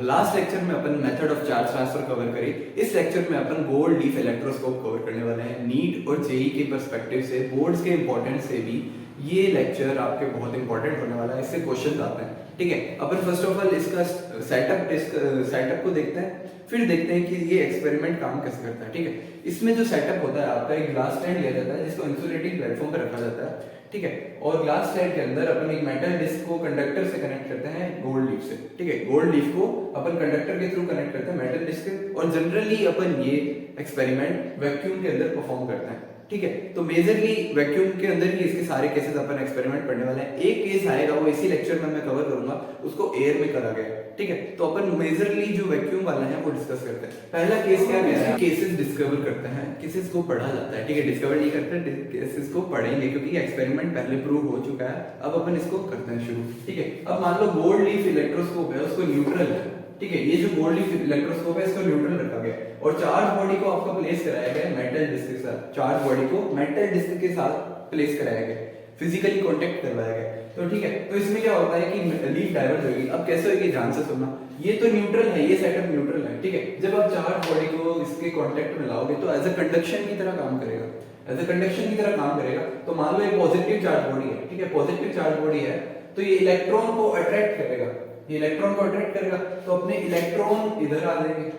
Last lecture में अपन method of charge transfer cover करी। इस लेक्चर में अपन गोल्ड लीफ इलेक्ट्रोस्कोप कवर करने वाले हैं। नीट और जेई के पर्सपेक्टिव से, बोर्ड्स के इंपॉर्टेंस से भी ये लेक्चर आपके बहुत इंपॉर्टेंट होने वाला है। इससे क्वेश्चन आते हैं, ठीक है। अपन फर्स्ट ऑफ ऑल इसका सेटअप को देखते हैं, फिर देखते हैं कि ये एक्सपेरिमेंट काम कैसे करता है, ठीक है। इसमें जो सेटअप होता है, आपका एक ग्लास स्टैंड लिया जाता है जिसको इंसुलेटिंग प्लेटफॉर्म पर रखा जाता है, ठीक है। और ग्लास स्टैंड के अंदर अपन एक मेटल डिस्क को कंडक्टर से कनेक्ट करते हैं गोल्ड लीफ से, ठीक है। गोल्ड लीफ को अपन कंडक्टर के थ्रू कनेक्ट करते हैं मेटल डिस्क से, और जनरली अपन ये एक्सपेरिमेंट वैक्यूम के अंदर परफॉर्म करते हैं, ठीक है। तो मेजरली वैक्यूम के अंदर ही इसके सारे केसेस अपन एक्सपेरिमेंट पढ़ने वाले हैं। एक केस आएगा वो इसी लेक्चर में मैं कवर करूंगा, उसको एयर में करा गया, ठीक है। तो अपन मेजरली जो वैक्यूम वाला है वो डिस्कस करते हैं। पहला केस क्या कह रहा है, केसेस डिस्कवर करते हैं, केसेस को पढ़ा जाता है, ठीक है। डिस्कवर नहीं करते, केसेस को पढ़ेंगे क्योंकि एक्सपेरिमेंट पहले प्रूव हो चुका है। अब अपन इसको करते हैं शुरू, ठीक है। अब मान लो गोल्ड लीफ इलेक्ट्रोस्कोप है, उसको न्यूट्रल है, ठीक है। ये जो गोल्ड लीफ इलेक्ट्रोस्कोप है इसको न्यूट्रल रखा गया और चार्ज बॉडी को आपका प्लेस कराया गया मेटल डिस्क के साथ। चार्ज बॉडी को मेटल डिस्क के साथ प्लेस कराया गया, फिजिकली कांटेक्ट करवाया गया, तो ठीक है। तो इसमें क्या होता है कि लीफ डाइवर्ज होगी। अब कैसे होगी, ध्यान से सुनना। ये तो न्यूट्रल है, ये सेटअप न्यूट्रल है, ठीक है। जब आप चार्ज बॉडी को इसके कांटेक्ट में लाओगे तो एज अ कंडक्शन की तरह काम करेगा, एज अ कंडक्शन की तरह काम करेगा। तो मान लो एक पॉजिटिव चार्ज बॉडी है, ठीक है। पॉजिटिव चार्ज बॉडी है तो ये इलेक्ट्रॉन को अट्रैक्ट करेगा, ये इलेक्ट्रॉन को अट्रैक्ट करेगा, तो अपने इलेक्ट्रॉन इधर आ जाएंगे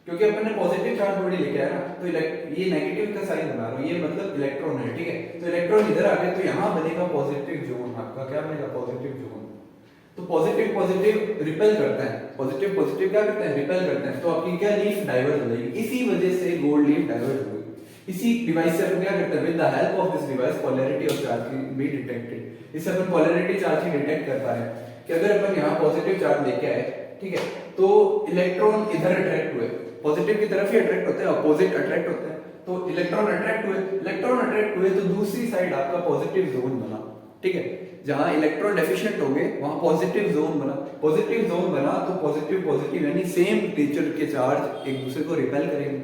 क्योंकि अपन ने पॉजिटिव चार्ज बॉडी लेके आया ना। तो ये नेगेटिव का साइन बना रहा हूं, ये मतलब इलेक्ट्रॉन है, ठीक है। तो इलेक्ट्रॉन इधर आ गए तो यहां बनेगा पॉजिटिव जोन। आपका क्या बनेगा, पॉजिटिव जोन। तो पॉजिटिव पॉजिटिव रिपेल करते हैं, पॉजिटिव पॉजिटिव क्या करते हैं, रिपेल करते हैं। तो आपकी क्या लीफ डाइवर्ज हो जाएगी। इसी वजह से गोल्ड लीफ डाइवर्ज हो गई। इसी डिवाइस से अपन क्या करते हैं, with the help of this device polarity of charge की बी डिटेक्टेड। इससे अपन पोलैरिटी चार्ज की डिटेक्ट कर पा रहे हैं कि अगर अपन यहाँ पॉजिटिव चार्ज लेके आए, ठीक है, तो इलेक्ट्रॉन इधर अट्रैक्ट हुए, पॉजिटिव की तरफ ही अट्रैक्ट होते हैं, अपोजिट अट्रैक्ट होते हैं। तो इलेक्ट्रॉन अट्रैक्ट हुए तो दूसरी साइड आपका पॉजिटिव जोन बना, ठीक है। जहां इलेक्ट्रॉन डेफिशिएंट होंगे वहां पॉजिटिव जोन बना, पॉजिटिव जोन बना तो पॉजिटिव पॉजिटिव यानी सेम नेचर के चार्ज एक दूसरे को रिपेल करेंगे।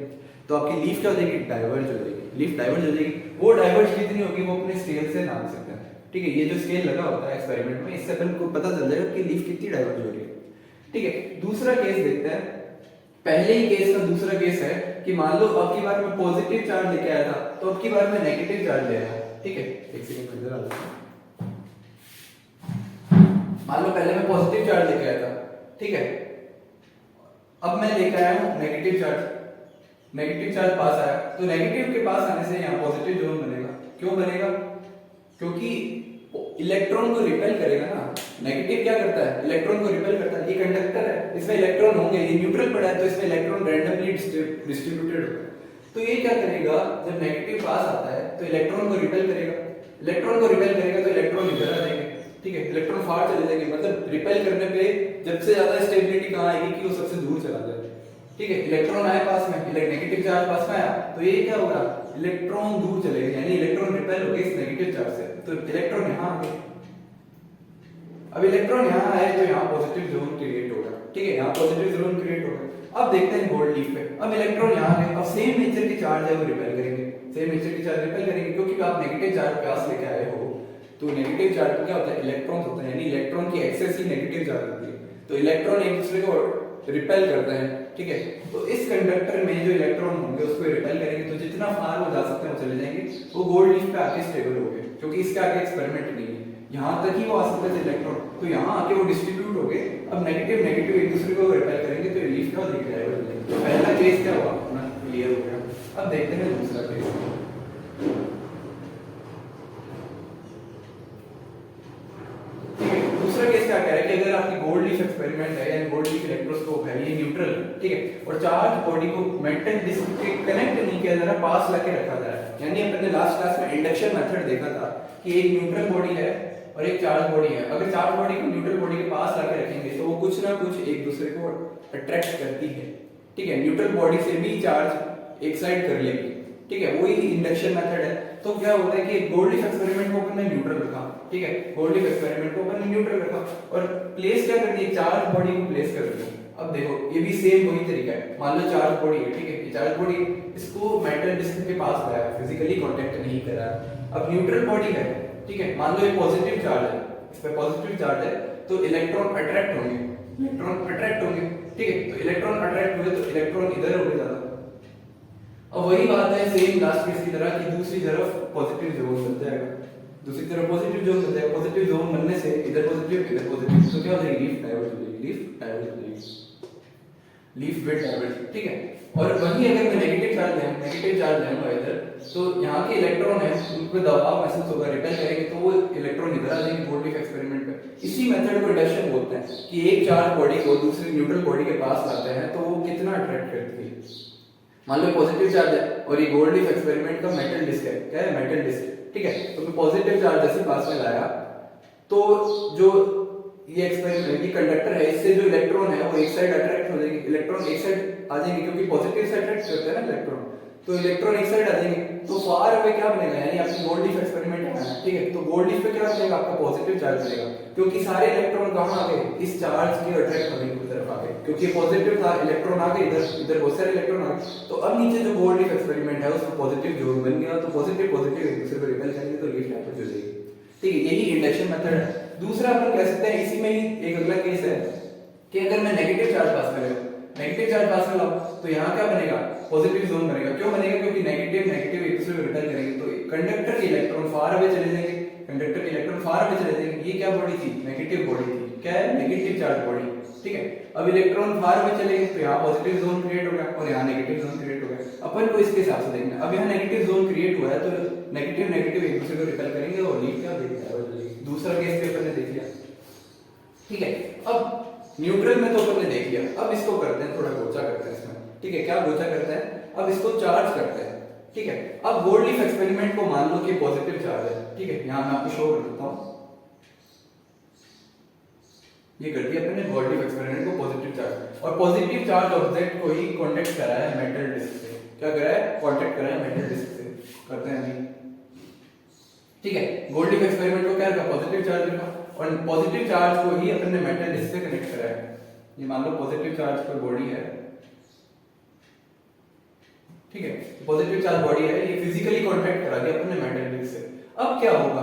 तो आपकी लीफ क्या हो जाएगी, डाइवर्ज हो जाएगी। लीफ डाइवर्ज हो जाएगी। वो डाइवर्ज कितनी होगी वो अपने स्केल से नाप सकते हैं, ठीक है। ये जो स्केल लगा होता है एक्सपेरिमेंट में, इससे अपन को पता चल जाएगा कि लीफ कितनी डाइवर्ज हो रही है, ठीक है। दूसरा केस देखते हैं। पहले ही केस का दूसरा केस है कि मान लो अब की बार मैं पॉजिटिव चार्ज लेके आया था तो अब की बार मैं नेगेटिव चार्ज ले आया, ठीक है। एक सेकंड में इधर आ जाता हूं। मान लो पहले मैं पॉजिटिव चार्ज लेके आया था, ठीक है। अब मैं लेके आया हूं नेगेटिव चार्ज, नेगेटिव चार्ज पास आया तो नेगेटिव के पास आने से यहाँ पॉजिटिव जोन बनेगा। क्यों बनेगा, क्योंकि इलेक्ट्रॉन को रिपेल करेगा ना। नेगेटिव क्या करता है, इलेक्ट्रॉन को रिपेल करता है। ये कंडक्टर है, इसमें इलेक्ट्रॉन होंगे, ये न्यूट्रल पड़ा है तो इसमें इलेक्ट्रॉन रैंडमली डिस्ट्रीब्यूटेड होगा। तो ये क्या करेगा, जब नेगेटिव पास आता है तो इलेक्ट्रॉन को रिपेल करेगा, इलेक्ट्रॉन को रिपेल करेगा तो इलेक्ट्रॉन इधर आ जाएंगे, ठीक है। इलेक्ट्रॉन फार चले जाएंगे, मतलब रिपेल करने पे जब से ज्यादा स्टेबिलिटी कहां आएगी कि वो सबसे दूर चला जाए, ठीक है। इलेक्ट्रॉन आए पास में, नेगेटिव चार्ज पास में आया तो ये क्या होगा, इलेक्ट्रॉन दूर चले गए, यानी इलेक्ट्रॉन रिपेल हो गए इस नेगेटिव चार्ज से। तो इलेक्ट्रॉन यहां आ गए। अब इलेक्ट्रॉन यहां आए तो यहां पॉजिटिव जोन क्रिएट होगा, ठीक है। यहां पॉजिटिव जोन क्रिएट होगा। अब देखते हैं गोल्ड लीफ पे। अब इलेक्ट्रॉन यहां आ गए, अब सेम नेचर के चार्ज है वो रिपेल करेंगे, सेम नेचर के चार्ज रिपेल करेंगे क्योंकि आप नेगेटिव चार्ज पास लेके आए हो। तो नेगेटिव चार्ज क्या होता है, इलेक्ट्रॉन होता है, यानी इलेक्ट्रॉन की एक्सेस ही नेगेटिव चार्ज होती है। तो इलेक्ट्रॉन एक दूसरे को रिपेल करते हैं, ठीक है। तो इस कंडक्टर में जो इलेक्ट्रॉन होंगे उसको रिपेल करेंगे तो जितना फार वो जा सकते हैं वो चले जाएंगे। वो गोल्ड लीफ पे आके स्टेबल हो गए क्योंकि इसके आगे एक्सपेरिमेंट नहीं है, यहां तक ही वो आ सकते थे इलेक्ट्रॉन। तो यहां आके वो डिस्ट्रीब्यूट हो गए। अब नेगेटिव नेगेटिव एक दूसरे को रिपेल करेंगे तो लीफ का दिख जाएगा। तो पहला केस क्या हुआ, अपना क्लियर हो गया। अब देखते हैं दूसरा केस। दूसरा केस क्या कह रहा है कि अगर आपकी गोल्ड लीफ एक्सपेरिमेंट है या गोल्ड लीफ इलेक्ट्रोस्कोप है, ये न्यूट्रल, ठीक है, और चार्ज बॉडी को मेटल डिस्क के कनेक्ट नहीं किया जा रहा, पास लाके रखा जा रहा है। यानी अपन ने लास्ट क्लास में इंडक्शन मेथड देखा था कि एक न्यूट्रल बॉडी है और एक चार्ज बॉडी है। अगर चार्ज बॉडी को न्यूट्रल बॉडी के पास लाके रखेंगे तो वो कुछ ना कुछ एक दूसरे को अट्रैक्ट करती है, ठीक है। न्यूट्रल बॉडी से भी चार्ज एक साइड कर लेगी, ठीक है। वही इंडक्शन मेथड है। तो क्या होता है कि गोल्ड लीफ एक्सपेरिमेंट को अपन ने न्यूट्रल रखा, ठीक है। गोल्ड लीफ एक्सपेरिमेंट को अपन ने न्यूट्रल रखा और प्लेस क्या कर दिया, चार्ज बॉडी को प्लेस कर दिया। अब देखो ये भी सेम वही तरीका है। मान लो चार्ज बॉडी है, ठीक है। ये चार्ज बॉडी इसको मेटल डिस्क के पास लाया, फिजिकली कांटेक्ट नहीं करा। अब न्यूट्रल बॉडी है, ठीक है। मान लो ये पॉजिटिव चार्ज है, इस पे पॉजिटिव चार्ज है तो इलेक्ट्रॉन अट्रैक्ट होंगे, इलेक्ट्रॉन अट्रैक्ट होंगे, ठीक है। तो इलेक्ट्रॉन अट्रैक्ट हुए तो इलेक्ट्रॉन इधर होंगे ज्यादा। अब वही बात है सेम लास्ट केस की तरह कि दूसरी तरफ पॉजिटिव जोन बन जाएगा, दूसरी तरफ पॉजिटिव जोन बन जाएगा। पॉजिटिव जोन बनने से इधर पॉजिटिव इधर पॉजिटिव, तो क्या हो जाएगी, लीफ डाइवर्ज हो जाएगी, लीफ डाइवर्ज हो जाएगी, लीफ विल डाइवर्ज, ठीक है। और वही अगर मैं नेगेटिव चार्ज लूंगा इधर, तो यहाँ के इलेक्ट्रॉन है उन पर दबाव महसूस होगा, रिपेल करेंगे तो वो इलेक्ट्रॉन इधर आ जाएंगे गोल्ड लीफ एक्सपेरिमेंट पे। इसी मेथड को इंडक्शन बोलते हैं कि एक चार्ज बॉडी को दूसरी न्यूट्रल बॉडी के पास लाते हैं तो वो कितना अट्रैक्ट करती है। मान लो पॉजिटिव चार्ज है और ये गोल्ड लीफ एक्सपेरिमेंट का मेटल डिस्क है, क्या है, मेटल डिस्क, ठीक है। तो मैं पॉजिटिव चार्ज जैसे पास में लाया तो जो ये एक्सपेरिमेंट ये कंडक्टर है, इससे जो इलेक्ट्रॉन है वो एक साइड अट्रैक्ट हो जाएंगे, इलेक्ट्रॉन एक साइड आ जाएंगे क्योंकि पॉजिटिव से अट्रैक्ट करते हैं ना इलेक्ट्रॉन, तो इलेक्ट्रॉन एक साइड आ जाएंगे। तो फार अवे क्या बनेगा, यानी आपकी गोल्ड लीफ एक्सपेरिमेंट है, ठीक है। तो गोल्ड लीफ पे क्या बनेगा, आपका पॉजिटिव चार्ज बनेगा क्योंकि सारे इलेक्ट्रॉन कहां आ गए, इस चार्ज के अट्रैक्ट होने की तरफ आ गए, क्योंकि पॉजिटिव था, इलेक्ट्रॉन आ गए इधर, इधर बहुत सारे इलेक्ट्रॉन आ गए। तो अब नीचे जो गोल्ड लीफ एक्सपेरिमेंट है उसमें पॉजिटिव जोन बन गया, तो पॉजिटिव पॉजिटिव एक दूसरे को रिपेल करेंगे तो लीफ डाइवर्ज हो जाएगी, ठीक है। यही इंडक्शन मेथड है। दूसरा अपन कह सकते हैं, इसी में ही एक अगला केस है कि अगर मैं नेगेटिव चार्ज पास कर रहा हूं, नेगेटिव चार्ज पास कर लाऊं तो यहाँ क्या बनेगा, पॉजिटिव जोन बनेगा। क्यों बनेगा, क्योंकि नेगेटिव नेगेटिव एक दूसरे को रिपेल करेंगे तो कंडक्टर के इलेक्ट्रॉन फार अवे चले जाएंगे, कंडक्टर के इलेक्ट्रॉन फार अवे चले जाएंगे। ये क्या बॉडी थी, नेगेटिव बॉडी थी, क्या है, नेगेटिव चार्ज बॉडी, ठीक है। अब इलेक्ट्रॉन फार अवे चले गए तो यहाँ पॉजिटिव जोन क्रिएट हो गया और यहाँ नेगेटिव जोन क्रिएट हो गया। अपन को इसके हिसाब से देखना, अब यहाँ नेगेटिव जोन क्रिएट हुआ है तो नेगेटिव नेगेटिव एक दूसरे को रिपेल करेंगे और लीफ क्या देगा, दूसरा केस पे अपन ने देख लिया, ठीक है। अब न्यूट्रल में तो अपन ने देख लिया, अब इसको करते हैं थोड़ा गोचा करते हैं इसमें, ठीक है। क्या गोचा करते हैं, अब इसको चार्ज करते हैं, ठीक है। अब गोल्ड लीफ एक्सपेरिमेंट को मान लो कि पॉजिटिव चार्ज है, ठीक है। यहां मैं आपको शो कर देता हूं, ये कर दिया अपने गोल्ड लीफ एक्सपेरिमेंट को पॉजिटिव चार्ज, और पॉजिटिव चार्ज ऑब्जेक्ट को ही कांटेक्ट करा है मेटल डिस्क से, क्या करा है, कांटेक्ट करा है मेटल डिस्क से, करते हैं अभी, ठीक है। गोल्ड लीफ एक्सपेरिमेंट को क्या रखा, पॉजिटिव चार्ज रखा और पॉजिटिव चार्ज को ही अपने मेटल डिस्क से कनेक्ट करा है। ये मान लो पॉजिटिव चार्ज पर बॉडी है, ठीक है, पॉजिटिव चार्ज बॉडी है, ये फिजिकली कांटेक्ट करा दिया अपने मेटल डिस्क से। अब क्या होगा,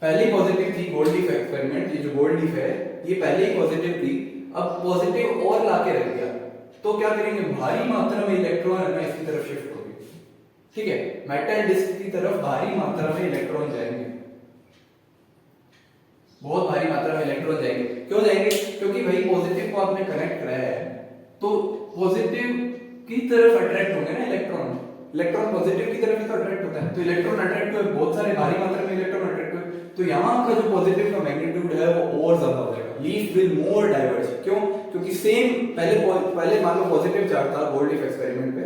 पहले पॉजिटिव थी गोल्ड लीफ एक्सपेरिमेंट, ये जो गोल्ड लीफ है ये पहले ही पॉजिटिव थी, अब पॉजिटिव और लाके रख दिया तो क्या करेंगे, भारी मात्रा में इलेक्ट्रॉन है इसकी तरफ शिफ्ट होगी, ठीक है। मेटल डिस्क की तरफ भारी मात्रा में इलेक्ट्रॉन जाएंगे, बहुत भारी मात्रा में इलेक्ट्रॉन जाएंगे। क्यों जाएंगे, क्योंकि भाई पॉजिटिव को आपने कनेक्ट कराया है तो पॉजिटिव की तरफ अट्रैक्ट होंगे ना इलेक्ट्रॉन, इलेक्ट्रॉन पॉजिटिव की तरफ ही तो अट्रैक्ट होता है, तो इलेक्ट्रॉन अट्रैक्ट हुए, बहुत सारे भारी मात्रा में इलेक्ट्रॉन अट्रैक्ट हुए, तो यहाँ का जो पॉजिटिव का मैग्नीट्यूड है वो और ज्यादा हो जाएगा, लीफ विल मोर डाइवर्ज। क्यों, क्योंकि सेम पहले मान लो पॉजिटिव चार्ज था गोल्ड लीफ एक्सपेरिमेंट पे,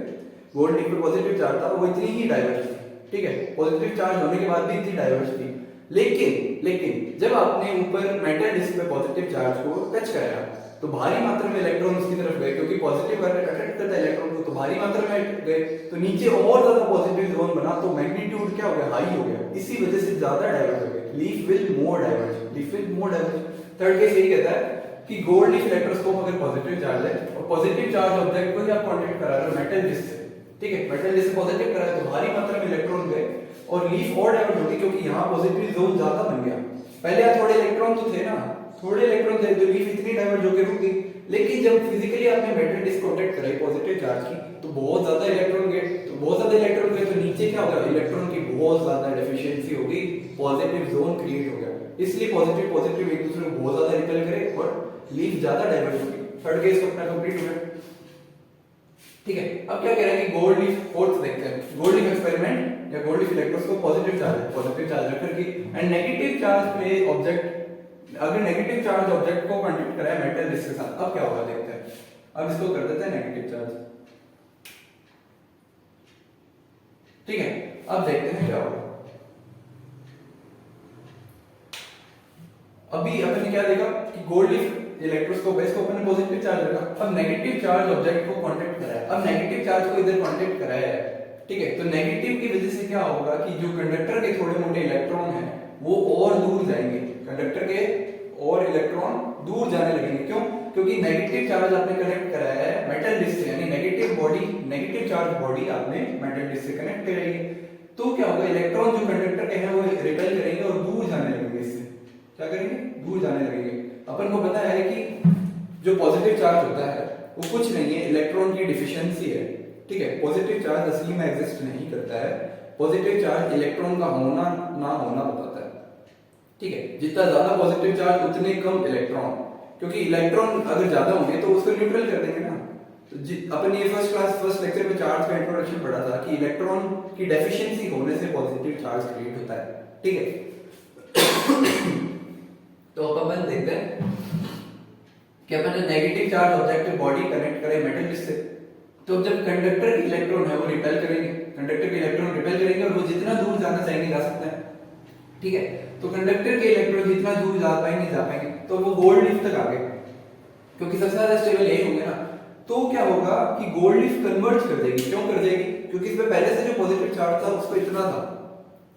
गोल्ड लीफ पे पॉजिटिव चार्ज था, वो इतनी ही डाइवर्ज थी, ठीक है। पॉजिटिव चार्ज होने के बाद भी इतनी डाइवर्ज थी, लेकिन जब आपने ऊपर मेटल डिस्क पे पॉजिटिव चार्ज को टच कराया तो भारी मात्रा में इलेक्ट्रॉन उसकी तरफ गए, क्योंकि पॉजिटिव अट्रैक्ट करता है इलेक्ट्रॉन को, तो भारी मात्रा में गए तो नीचे और ज्यादा पॉजिटिव जोन बना, तो मैग्नीट्यूड क्या हो गया, हाई हो गया, इसी वजह से ज्यादा डाइवर्ज हो गया, leaf will more diverge, leaf will more diverge. Third case यही कहता है कि गोल्ड लीफ इलेक्ट्रोस्कोप अगर पॉजिटिव चार्ज है और पॉजिटिव चार्ज ऑब्जेक्ट को ही आप कांटेक्ट करा रहे हो मेटल डिस्क से, ठीक है, मेटल डिस्क से पॉजिटिव करा है तो भारी मात्रा में इलेक्ट्रॉन गए और लीफ और डाइवर्ज होगी, क्योंकि यहाँ पॉजिटिव जोन ज्यादा बन गया। पहले यहाँ थोड़े इलेक्ट्रॉन तो थे ना, थोड़े इलेक्ट्रॉन थे तो लीफ इतनी डाइवर्ज होकर रुक गई, लेकिन जब फिजिकली आपने मेटल डिस्क कांटेक्ट कराई पॉजिटिव चार्ज की तो बहुत ज्यादा इलेक्ट्रॉन गए, तो बहुत ज्यादा इलेक्ट्रॉन गए तो नीचे क्या होगा, इलेक्ट्रॉन की बहुत ज्यादा डेफिशिएंसी होगी, पॉजिटिव जोन क्रिएट हो गया, इसलिए पॉजिटिव पॉजिटिव एक दूसरे को बहुत ज्यादा रिपेल करे और लीफ ज्यादा डाइवर्ज होगी। थर्ड केस अपना कंप्लीट हो गया, ठीक है। अब क्या कह रहे हैं कि गोल्ड लीफ, फोर्थ देखते हैं, गोल्ड लीफ एक्सपेरिमेंट या gold leaf electroscope positive charge रखकर की एंड नेगेटिव चार्ज पे ऑब्जेक्ट, अगर नेगेटिव चार्ज ऑब्जेक्ट को कांटेक्ट कराए मेटल डिस्क के साथ, अब क्या होगा देखते हैं। अब इसको कर देते हैं नेगेटिव चार्ज, ठीक है। अब देखते हैं क्या होगा। अभी अपन ने क्या देखा कि गोल्ड लीफ इलेक्ट्रोस्कोप है, इसको अपन ने पॉजिटिव चार्ज रखा, अब नेगेटिव चार्ज ऑब्जेक्ट को कांटेक्ट कराया, अब नेगेटिव चार्ज को इधर कांटेक्ट कराया है, ठीक है। तो नेगेटिव की वजह से क्या होगा कि जो कंडक्टर के थोड़े मोटे इलेक्ट्रॉन हैं वो और दूर जाएंगे, कंडक्टर के और इलेक्ट्रॉन दूर जाने लगेंगे। क्यों, क्योंकि नेगेटिव चार्ज आपने कनेक्ट कराया है मेटल डिस्क से, यानी negative body, negative charge body आपने मेटल डिस्क से कनेक्ट कराई है, तो क्या होगा, इलेक्ट्रॉन जो कंडक्टर के हैं वो रिपेल करेंगे और दूर जाने लगेंगे, इससे क्या करेंगे, दूर जाने लगेंगे। अपन को पता है कि जो पॉजिटिव चार्ज होता है वो कुछ नहीं है, इलेक्ट्रॉन की डिफिशियंसी है, ठीक है। पॉजिटिव चार्ज असली में एग्जिस्ट नहीं करता है, पॉजिटिव चार्ज इलेक्ट्रॉन का होना ना होना बताता है, ठीक है। जितना ज्यादा पॉजिटिव चार्ज उतने कम इलेक्ट्रॉन, क्योंकि इलेक्ट्रॉन अगर ज्यादा होंगे तो उसको न्यूट्रल कर देंगे ना। तो अपन ये फर्स्ट लेक्चर में चार्ज का इंट्रोडक्शन पढ़ा था कि इलेक्ट्रॉन की डेफिशिएंसी होने से पॉजिटिव चार्ज क्रिएट होता है, ठीक है। तो अपन देखते हैं कि अपन ने negative charge objective body connect करे मेटल से, तो जब कंडक्टर के इलेक्ट्रॉन है वो रिपेल करेंगे, कंडक्टर के इलेक्ट्रॉन रिपेल करेंगे और वो जितना दूर जाना चाहेंगे जा सकते हैं, ठीक है। तो कंडक्टर के इलेक्ट्रॉन जितना दूर जा पाएंगे तो वो गोल्ड लीफ तक आ गए, क्योंकि सबसे ज्यादा स्टेबल यही होंगे ना। तो क्या होगा कि गोल्ड लीफ कन्वर्ज कर देगी। क्यों कर देगी? क्योंकि इसमें पहले से जो पॉजिटिव चार्ज था उसको इतना था।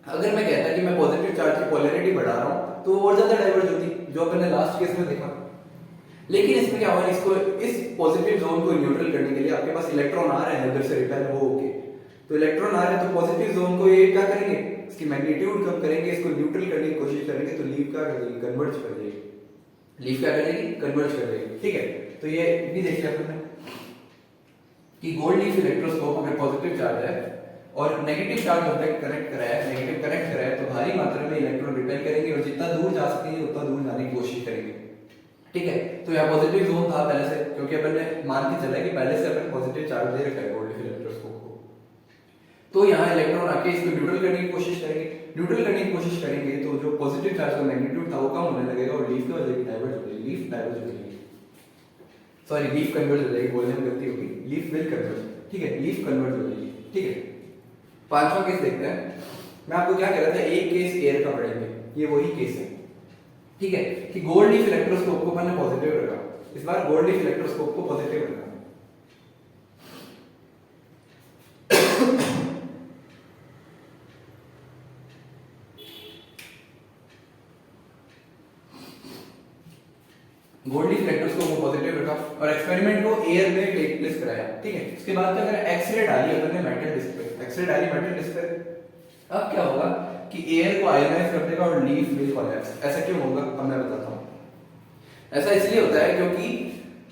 अगर मैं कहता कि मैं पॉजिटिव चार्ज की पोलैरिटी बढ़ा रहा हूं तो वो और ज्यादा डाइवर्ज होती, जो अपन ने लास्ट केस में देखा। लेकिन इसमें क्या हुआ, इसको इस पॉजिटिव जोन को न्यूट्रल करने के लिए आपके पास इलेक्ट्रॉन आ रहे हैं उधर से रिपेल हो के, तो इलेक्ट्रॉन आ रहे हैं तो पॉजिटिव जोन को ये क्या करेंगे, इसकी मैग्नीट्यूड कम करेंगे, इसको न्यूट्रल करने की कोशिश करेंगे, तो लीफ क्या कर देगी, कन्वर्ज कर देगी। लीफ क्या कर देगी, कन्वर्ज कर देगी, ठीक है। तो ये भी देख लिया आपने कि गोल्ड लीफ इलेक्ट्रोस्कोप अगर पॉजिटिव चार्ज है और नेगेटिव चार्ज ऑब्जेक्ट कनेक्ट कराया है, नेगेटिव कनेक्ट कराया है, तो भारी मात्रा में इलेक्ट्रॉन रिपेल करेंगे और जितना दूर जा सकेंगे उतना दूर जाने की कोशिश करेंगे, ठीक है। तो यहाँ पॉजिटिव जोन था पहले से, क्योंकि अपन ने मान के चला कि पहले से अपन पॉजिटिव चार्ज दे रखा है गोल्ड लीफ इलेक्ट्रोस्कोप को। तो यहाँ इलेक्ट्रॉन आके इसको न्यूट्रल करने की कोशिश करेंगे, न्यूट्रल करने की कोशिश करेंगे तो जो पॉजिटिव चार्ज का मैग्नीट्यूड था वो कम होने लगेगा और लीफ क्या हो जाएगी, डाइवर्ज हो जाएगी, लीफ डाइवर्ज हो जाएगी, सॉरी लीफ कन्वर्ज हो जाएगी, बोलने में गलती होगी, लीफ विल कन्वर्ज, ठीक है, लीफ कन्वर्ज हो जाएगी, ठीक है। पांचवा केस देखते हैं। मैं आपको क्या कह रहा था, एक केस एयर का पढ़ेंगे, ये वही केस है, ठीक है, कि गोल्ड लीफ इलेक्ट्रोस्कोप को मैंने पॉजिटिव रखा, इस बार गोल्ड लीफ इलेक्ट्रोस्कोप को पॉजिटिव रखा। गोल्ड लीफ इलेक्ट्रोस्कोप को पॉजिटिव रखा और एक्सपेरिमेंट को एयर में टेक प्लेस कराया, ठीक है। उसके बाद क्या करा, एक्सरे डाली अपन ने मेटल डिस्क पे, एक्सरे डाली मेटल डिस्क पे। अब क्या होगा कि एयर को आयोनाइज कर देगा और लीफ विल कोलैप्स। ऐसा क्यों होगा, अब मैं बताता हूं। ऐसा इसलिए होता है क्योंकि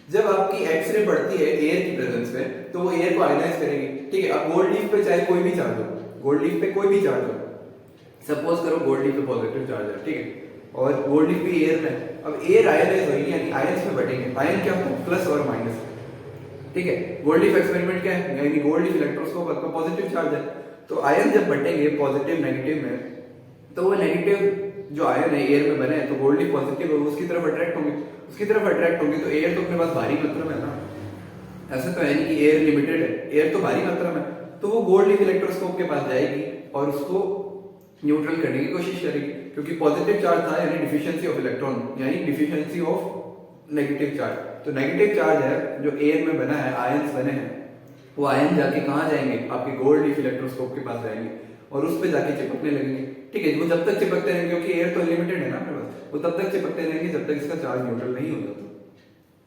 जब आपकी एक्सरे पड़ती है एयर की प्रेजेंस में तो वो एयर को आयोनाइज करेगी, ठीक है। अब गोल्ड लीफ पे चाहे कोई भी चार्ज हो, गोल्ड लीफ पे कोई भी चार्ज हो, सपोज करो गोल्ड लीफ पे पॉजिटिव चार्ज है, ठीक है, और गोल्ड लीफ भी एयर में, अब एयर आयोनाइज होगी यानी आयंस में बटेंगे। आयन क्या होता है, प्लस और माइनस, ठीक है। गोल्ड लीफ एक्सपेरिमेंट क्या है, यानी गोल्ड लीफ इलेक्ट्रोस्कोप आपका पॉजिटिव चार्ज है, तो आयन जब बटेंगे पॉजिटिव नेगेटिव में, तो वो नेगेटिव जो आयन है एयर में बने हैं तो गोल्ड लीफ पॉजिटिव है, उसकी तरफ अट्रैक्ट होंगे, उसकी तरफ अट्रैक्ट होंगे, तो एयर तो अपने पास भारी मात्रा में है ना, ऐसा तो है नहीं कि एयर लिमिटेड है, एयर तो भारी मात्रा में, तो वो गोल्ड लीफ इलेक्ट्रोस्कोप के पास जाएगी और उसको न्यूट्रल करने की कोशिश करेगी, क्योंकि पॉजिटिव चार्ज था यानी डिफिशियंसी ऑफ इलेक्ट्रॉन, यानी डिफिशियंसी ऑफ नेगेटिव चार्ज। तो नेगेटिव चार्ज है जो एयर में बना है, आयंस बने हैं, वो आयन जाके कहाँ जाएंगे, आपके गोल्ड लीफ इलेक्ट्रोस्कोप के पास जाएंगे और उस पे जाके चिपकने लगेंगे, ठीक है। वो जब तक चिपकते रहेंगे, क्योंकि एयर तो अनलिमिटेड है ना अपने पास, वो तब तक चिपकते रहेंगे जब तक इसका चार्ज न्यूट्रल नहीं हो जाता।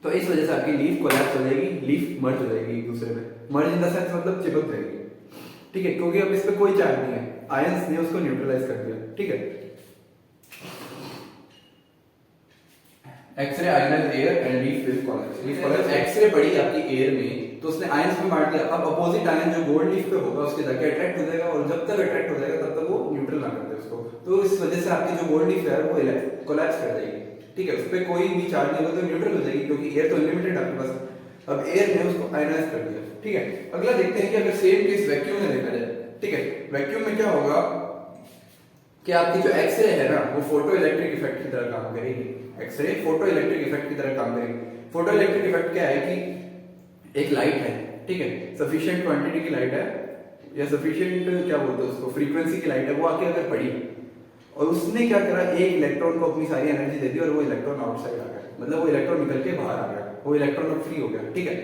तो इस वजह से आपकी लीफ कोलैप्स हो जाएगी, लीफ मर्ज हो जाएगी एक दूसरे में, मर्ज इन द सेंस मतलब चिपक जाएगी, ठीक है, क्योंकि अब इस पे कोई चार्ज नहीं है, आयंस ने उसको न्यूट्रलाइज कर दिया, ठीक है। X ray ionise air and leaf will collapse. Leaf collapse, x ray पड़ी आपकी एयर में तो उसने आयंस में बांट दिया, अब अपोजिट आयन जो गोल्ड लीफ पे होगा उसके जाके अट्रैक्ट हो जाएगा और जब तक अट्रैक्ट हो जाएगा तब तक वो न्यूट्रल ना कर दे उसको, तो इस वजह से आपकी जो गोल्ड लीफ है वो कोलैप्स कर जाएगी, ठीक है। उस पे कोई भी चार्ज नहीं होगा तो न्यूट्रल हो जाएगी, क्योंकि एयर तो अनलिमिटेड आपके पास। अब एयर ने उसको आयनाइज कर दिया, ठीक है। अगला देखते हैं कि अगर सेम केस वैक्यूम में देखा जाए, ठीक है, वैक्यूम में क्या होगा कि आपकी जो एक्सरे है ना वो फोटो इलेक्ट्रिक इफेक्ट की तरह काम करेगी, एक्सरे फोटो इलेक्ट्रिक इफेक्ट की तरह काम करेगी। फोटो इलेक्ट्रिक इफेक्ट क्या है कि एक लाइट है, ठीक है, सफिशिएंट क्वांटिटी की लाइट है या सफिशिएंट क्या बोलते हैं उसको, फ्रीक्वेंसी की लाइट है, वो आके अगर पड़ी और उसने क्या करा, एक इलेक्ट्रॉन को अपनी सारी एनर्जी दे दी और वो इलेक्ट्रॉन आउटसाइड आ गया, मतलब वो इलेक्ट्रॉन निकल के बाहर आ गया, वो इलेक्ट्रॉन अब फ्री हो गया, ठीक है।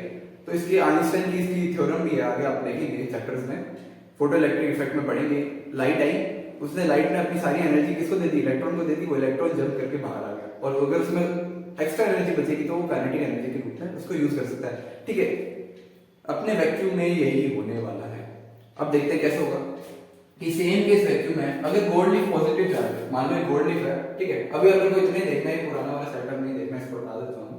तो इसकी आइंस्टाइन की इसकी थ्योरम भी है, आगे आप देखेंगे चैप्टर्स में, फोटो इलेक्ट्रिक इफेक्ट में पढ़ेंगे। लाइट आई, उसने लाइट ने अपनी सारी एनर्जी किसको दे दी, इलेक्ट्रॉन को दे दी, वो इलेक्ट्रॉन जंप करके बाहर आ गया और अगर उसमें एक्स्ट्रा एनर्जी बचेगी तो वो काइनेटिक एनर्जी के रूप में उसको यूज कर सकता है, ठीक है। अपने वैक्यूम में यही होने वाला है। अब देखते हैं कैसे होगा कि सेम केस वैक्यूम है, अगर गोल्ड लीफ पॉजिटिव चार्ज है, मान लो ये गोल्ड लीफ है, ठीक है। अभी अगर को इतने देखना है, पुराना वाला सेटअप नहीं देखना, इसको बता देता हूं।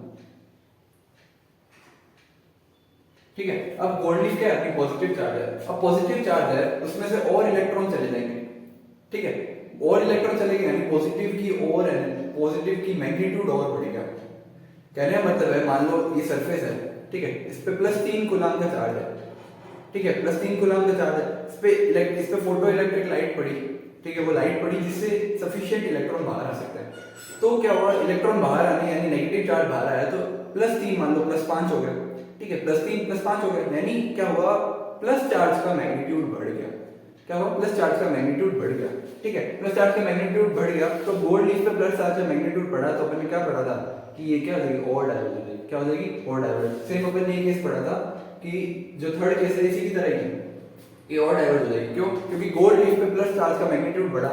ठीक है। अब गोल्ड लीफ क्या है, अपनी पॉजिटिव चार्ज है। अब पॉजिटिव चार्ज है, उसमें से और इलेक्ट्रॉन चले जाएंगे, ठीक है, और इलेक्ट्रॉन चलेंगे यानी पॉजिटिव की और पॉजिटिव की मैग्नीट्यूड और बढ़ेगा। कहने का मतलब है, मान लो ये सरफेस है, ठीक है, इस पे +3 कूलाम का चार्ज है, ठीक है, +3 कूलाम का चार्ज है, इस पे फोटो इलेक्ट्रिक लाइट पड़ी, ठीक है, वो लाइट पड़ी जिससे सफिशिएंट इलेक्ट्रॉन बाहर आ सकता है। तो क्या हुआ, इलेक्ट्रॉन बाहर आने यानी नेगेटिव चार्ज बाहर आया तो +3 मान लो +5 हो गया, ठीक है, +3 +5 हो गया, यानी क्या हुआ, प्लस चार्ज का मैग्नीट्यूड बढ़ गया। क्या हुआ, प्लस चार्ज का मैग्नीट्यूड बढ़ गया, ठीक है, प्लस चार्ज का मैग्नीट्यूड बढ़ गया। तो गोल्ड लीफ पे प्लस चार्ज का मैग्नीट्यूड बढ़ा तो अपन ने क्या पढ़ा था कि ये क्या हो जाएगी, और डायवर्ज हो जाएगी। क्या हो जाएगी, और डायवर्ज। सेम अपन ने ये केस पढ़ा था कि जो थर्ड केस है इसी की तरह ही है, ये और डायवर्ज हो जाएगी। क्यों, क्योंकि गोल्ड लीफ पे प्लस चार्ज का मैग्नीट्यूड बढ़ा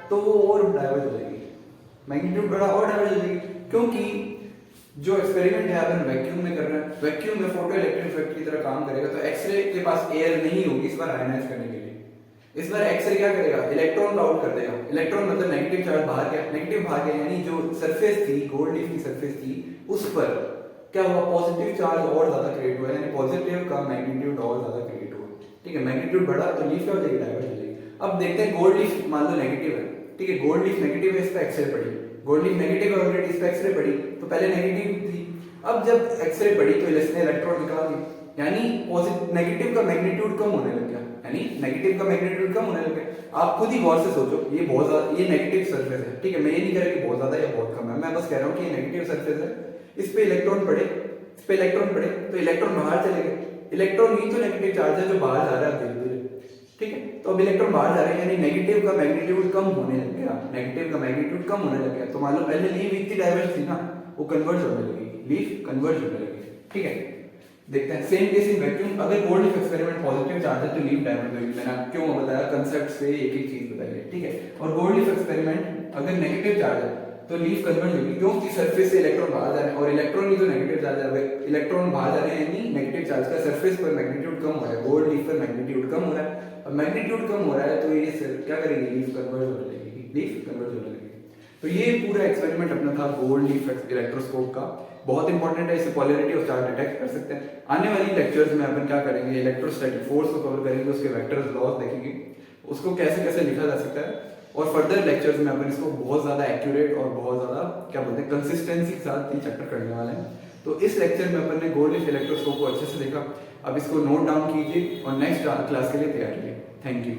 तो वो और डायवर्ज हो जाएगी, मैग्नीट्यूड बढ़ा और डायवर्ज हो जाएगी। क्योंकि जो एक्सपेरिमेंट है अपन वैक्यूम में कर रहे हैं, वैक्यूम में फोटो इलेक्ट्रिक इफेक्ट की तरह काम करेगा, तो एक्सरे के पास एयर नहीं होगी इस बार आयनाइज करने के लिए। इस बार एक्सरे क्या करेगा, इलेक्ट्रॉन आउट कर देगा। इलेक्ट्रॉन मतलब नेगेटिव चार्ज बाहर गया, नेगेटिव बाहर गया यानी जो सरफेस थी, गोल्ड लीफ की सरफेस थी, उस पर क्या हुआ, पॉजिटिव चार्ज और ज्यादा क्रिएट हुआ, यानी पॉजिटिव का मैग्नीट्यूड और ज्यादा क्रिएट हुआ, ठीक है, मैग्नीट्यूड बढ़ा तो लीफ क्या हो जाएगी, डायवर्ज हो जाएगी। अब देखते हैं गोल्ड लीफ मान लो नेगेटिव है, ठीक है, गोल्ड लीफ नेगेटिव है, इस पे एक्सरे पड़ी, गोल्ड लीफ नेगेटिव है ऑलरेडी, इस पे एक्सरे पड़ी, तो पहले नेगेटिव थी, अब जब एक्सरे पड़ी तो इसने इलेक्ट्रॉन निकाल दी, यानी पॉजिटिव नेगेटिव का मैग्नीट्यूड कम होने लग गया, यानी नेगेटिव का मैग्नीट्यूड कम होने लग गया। आप खुद ही गौर से सोचो, ये बहुत ज्यादा, ये नेगेटिव सरफेस है, ठीक है, मैं ये नहीं कह रहा कि बहुत ज्यादा या बहुत कम है, मैं बस कह रहा हूँ कि ये नेगेटिव सरफेस है, इस पे इलेक्ट्रॉन पड़े, इस पे इलेक्ट्रॉन पड़े तो इलेक्ट्रॉन बाहर चले गए। इलेक्ट्रॉन ही तो नेगेटिव चार्ज है जो बाहर जा रहा है धीरे धीरे, ठीक है, तो अब इलेक्ट्रॉन बाहर जा रहे हैं यानी नेगेटिव का मैग्नीट्यूड कम होने लग गया, नेगेटिव का मैग्नीट्यूड कम होने लग गया। तो मान लो पहले लीफ इतनी डायवर्ज थी ना, वो कन्वर्ज होने लगी, लीफ कन्वर्ज होने लगी, ठीक है। देखते हैं सेम केस इन वैक्यूम, अगर gold leaf experiment positive charge है तो लीफ डायवर्ज होगी। मैंने क्यों बताया, कंसेप्ट से एक एक चीज बताई है, ठीक है। और गोल्ड लीफ एक्सपेरिमेंट अगर नेगेटिव चार्ज है तो लीफ कन्वर्ज होगी, क्योंकि सरफेस से इलेक्ट्रॉन बाहर जा रहे हैं और इलेक्ट्रॉन ही तो नेगेटिव चार्ज है, इलेक्ट्रॉन बाहर जा रहे हैं यानी नेगेटिव चार्ज का सरफेस पर मैग्नीट्यूड कम हो रहा है, गोल्ड लीफ पर मैग्नीट्यूड कम हो रहा है। अब मैग्नीट्यूड कम हो रहा है तो ये क्या करेगी, लीफ कन्वर्ज होने लगेगी, लीफ कन्वर्ज होने लगेगी। तो ये पूरा एक्सपेरिमेंट अपना था गोल्ड लीफ इलेक्ट्रोस्कोप का, बहुत इंपॉर्टेंट है, इससे पॉलरिटी और चार्ज डिटेक्ट कर सकते हैं। आने वाली लेक्चर्स में अपन क्या करेंगे, इलेक्ट्रोस्टैटिक फोर्स को कवर करेंगे, उसके वेक्टर्स लॉज देखेंगे, उसको कैसे कैसे लिखा जा सकता है, और फर्दर लेक्चर्स में अपन इसको बहुत ज्यादा एक्यूरेट और बहुत ज्यादा क्या बोलते हैं कंसिस्टेंसी के साथ ये चैप्टर करने वाले हैं। तो इस लेक्चर में अपन ने गोल्ड लीफ इलेक्ट्रोस्कोप को अच्छे से देखा, अब इसको नोट डाउन कीजिए और नेक्स्ट क्लास के लिए तैयार रहिए। Thank you.